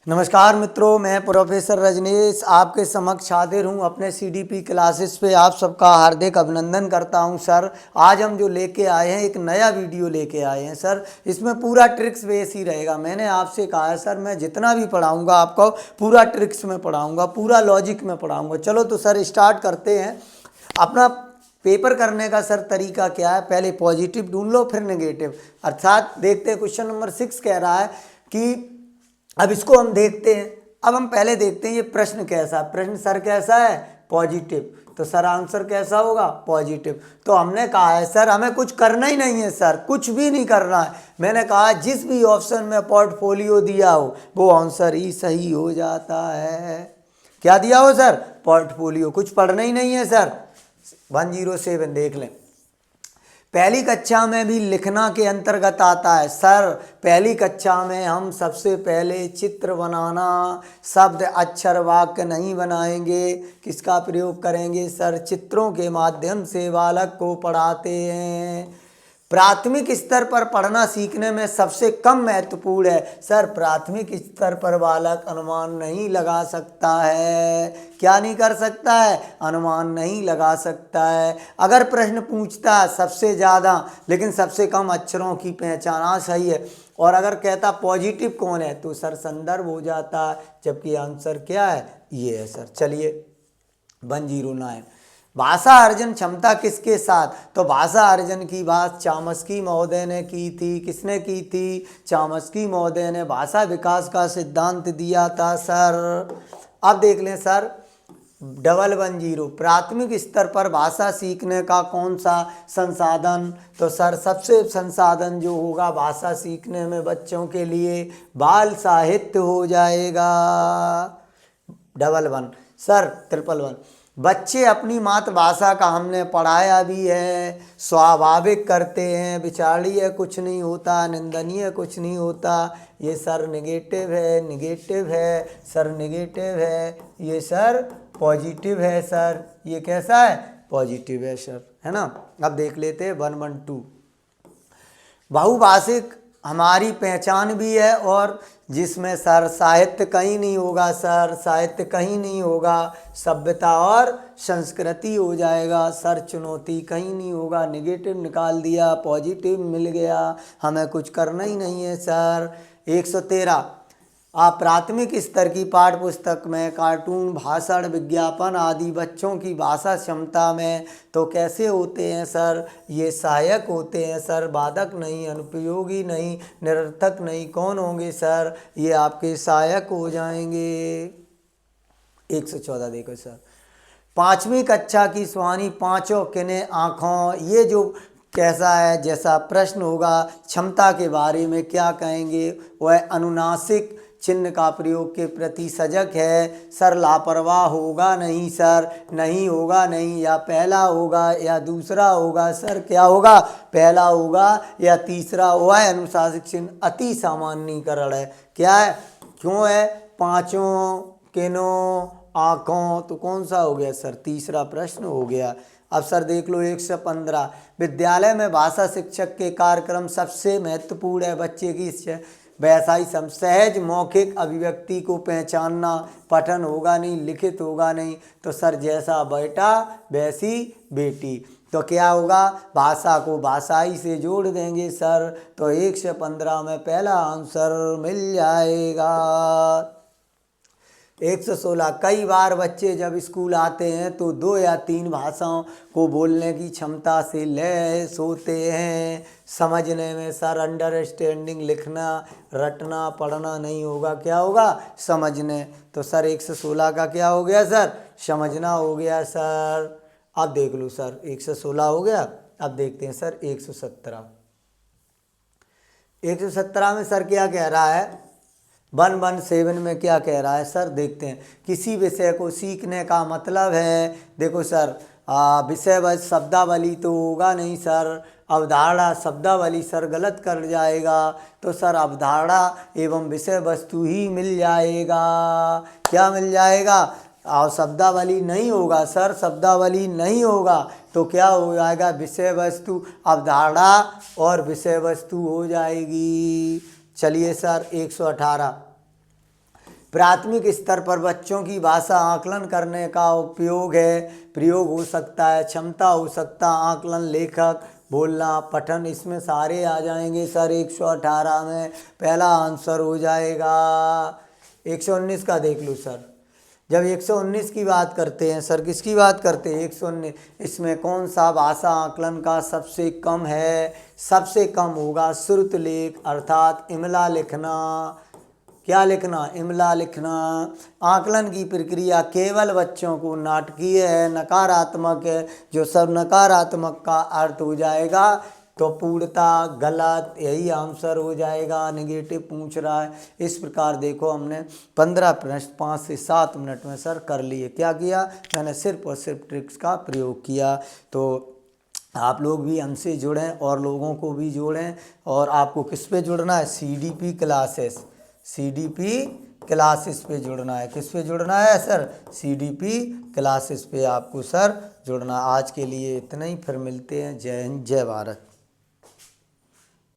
नमस्कार मित्रों, मैं प्रोफेसर रजनीश आपके समक्ष हाजिर हूं। अपने सीडीपी क्लासेस पे आप सबका हार्दिक अभिनंदन करता हूं। सर, आज हम जो लेके आए हैं, एक नया वीडियो लेके आए हैं। सर, इसमें पूरा ट्रिक्स बेस ही रहेगा। मैंने आपसे कहा है सर, मैं जितना भी पढ़ाऊंगा आपको पूरा ट्रिक्स में पढ़ाऊँगा, पूरा लॉजिक में पढ़ाऊँगा। चलो तो सर स्टार्ट करते हैं। अपना पेपर करने का सर तरीका क्या है, पहले पॉजिटिव ढूंढ लो फिर नेगेटिव। अर्थात देखते हैं, क्वेश्चन नंबर 6 कह रहा है कि अब इसको हम देखते हैं। अब हम पहले देखते हैं ये प्रश्न कैसा है। प्रश्न सर कैसा है? पॉजिटिव। तो सर आंसर कैसा होगा? पॉजिटिव। तो हमने कहा है सर हमें कुछ करना ही नहीं है, सर कुछ भी नहीं करना है। मैंने कहा जिस भी ऑप्शन में पोर्टफोलियो दिया हो वो आंसर ही सही हो जाता है। क्या दिया हो सर? पोर्टफोलियो। कुछ पढ़ना ही नहीं है सर। 107 देख लें। पहली कक्षा में भी लिखना के अंतर्गत आता है। सर पहली कक्षा में हम सबसे पहले चित्र बनाना, शब्द अक्षर वाक्य नहीं बनाएंगे। किसका प्रयोग करेंगे सर? चित्रों के माध्यम से बालक को पढ़ाते हैं। प्राथमिक स्तर पर पढ़ना सीखने में सबसे कम महत्वपूर्ण है। सर प्राथमिक स्तर पर बालक अनुमान नहीं लगा सकता है। क्या नहीं कर सकता है? अनुमान नहीं लगा सकता है। अगर प्रश्न पूछता है सबसे ज़्यादा लेकिन सबसे कम अक्षरों की पहचान, हाँ सही है। और अगर कहता पॉजिटिव कौन है तो सर संदर्भ हो जाता, जबकि आंसर क्या है? ये है सर। चलिए 109। भाषा अर्जन क्षमता किसके साथ? तो भाषा अर्जन की बात चामस्की महोदय ने की थी। किसने की थी? चामस्की महोदय ने भाषा विकास का सिद्धांत दिया था सर। अब देख लें सर 110। प्राथमिक स्तर पर भाषा सीखने का कौन सा संसाधन? तो सर सबसे संसाधन जो होगा भाषा सीखने में बच्चों के लिए बाल साहित्य हो जाएगा। 11 सर 111। बच्चे अपनी मातृभाषा का हमने पढ़ाया भी है, स्वाभाविक करते हैं, विचारणीय कुछ नहीं होता, निंदनीय कुछ नहीं होता। ये सर नेगेटिव है, नेगेटिव है सर, नेगेटिव है। ये सर पॉजिटिव है सर। ये कैसा है? पॉजिटिव है सर, है ना। अब देख लेते हैं 112। बहुभाषिक हमारी पहचान भी है और जिसमें सर साहित्य कहीं नहीं होगा सर, साहित्य कहीं नहीं होगा। सभ्यता और संस्कृति हो जाएगा सर। चुनौती कहीं नहीं होगा, नेगेटिव निकाल दिया, पॉजिटिव मिल गया। हमें कुछ करना ही नहीं है सर। 113। आप प्राथमिक स्तर की पाठ्य पुस्तक में कार्टून, भाषण, विज्ञापन आदि बच्चों की भाषा क्षमता में तो कैसे होते हैं सर? ये सहायक होते हैं सर, बाधक नहीं, अनुपयोगी नहीं, निरर्थक नहीं। कौन होंगे सर? ये आपके सहायक हो जाएंगे। 114 देखो सर। पाँचवीं कक्षा की स्वानी पांचों किन्हें आँखों, ये जो कैसा है जैसा प्रश्न होगा क्षमता के बारे में क्या कहेंगे? वह अनुनासिक चिन्ह का प्रयोग के प्रति सजग है सर। लापरवाह होगा नहीं सर, नहीं होगा नहीं। या पहला होगा या दूसरा होगा सर? क्या होगा? पहला होगा या तीसरा? वह अनुशासिक चिन्ह अति सामान्यीकरण है। क्या है? क्यों है? पाँचों किनों आँखों, तो कौन सा हो गया सर? तीसरा प्रश्न हो गया। अब सर देख लो 115। विद्यालय में भाषा शिक्षक के कार्यक्रम सबसे महत्वपूर्ण है बच्चे की व्यवसायी सहज मौखिक अभिव्यक्ति को पहचानना। पठन होगा नहीं, लिखित होगा नहीं। तो सर जैसा बेटा वैसी बेटी। तो क्या होगा? भाषा को भाषाई से जोड़ देंगे सर। तो 115 में पहला आंसर मिल जाएगा। 116। कई बार बच्चे जब स्कूल आते हैं तो 2 या 3 भाषाओं को बोलने की क्षमता से लैस होते हैं। समझने में सर अंडरस्टैंडिंग, लिखना, रटना, पढ़ना नहीं होगा। क्या होगा? समझने। तो सर 116 का क्या हो गया सर? समझना हो गया सर। अब देख लो सर 116 हो गया। अब देखते हैं सर 117। 117 में सर क्या कह रहा है? 117 में क्या कह रहा है सर? देखते हैं। किसी विषय को सीखने का मतलब है, देखो सर विषय वस्तु शब्दावली तो होगा नहीं सर। अवधारणा शब्दावली सर गलत कर जाएगा। तो सर अवधारणा एवं विषय वस्तु ही मिल जाएगा। क्या मिल जाएगा? और शब्दावली नहीं होगा सर, शब्दावली नहीं होगा। तो क्या हो जाएगा? विषय वस्तु, अवधारणा और विषय वस्तु हो जाएगी। चलिए सर 118। प्राथमिक स्तर पर बच्चों की भाषा आकलन करने का उपयोग है, प्रयोग हो सकता है, क्षमता हो सकता, आकलन, लेखक, बोलना, पठन, इसमें सारे आ जाएंगे सर। 118 में पहला आंसर हो जाएगा। 119 का देख लो सर। जब 119 की बात करते हैं सर, किसकी बात करते हैं? 119, इसमें कौन सा भाषा आकलन का सबसे कम है? सबसे कम होगा श्रुत लेख, अर्थात इमला लिखना। क्या लिखना? इमला लिखना। आकलन की प्रक्रिया केवल बच्चों को नाटकीय है, नकारात्मक है, जो सब नकारात्मक का अर्थ हो जाएगा तो पूर्णता गलत, यही आंसर हो जाएगा। नेगेटिव पूछ रहा है। इस प्रकार देखो हमने 15 प्रश्न 5 से 7 मिनट में सर कर लिए। क्या किया? मैंने सिर्फ और सिर्फ ट्रिक्स का प्रयोग किया। तो आप लोग भी हमसे जुड़ें और लोगों को भी जोड़ें। और आपको किस पे जुड़ना है? CDP क्लासेस, CDP क्लासेस पे जुड़ना है। किस पे जुड़ना है सर? CDP क्लासेस पे आपको सर जुड़ना। आज के लिए इतना ही, फिर मिलते हैं। जय हिंद, जय भारत।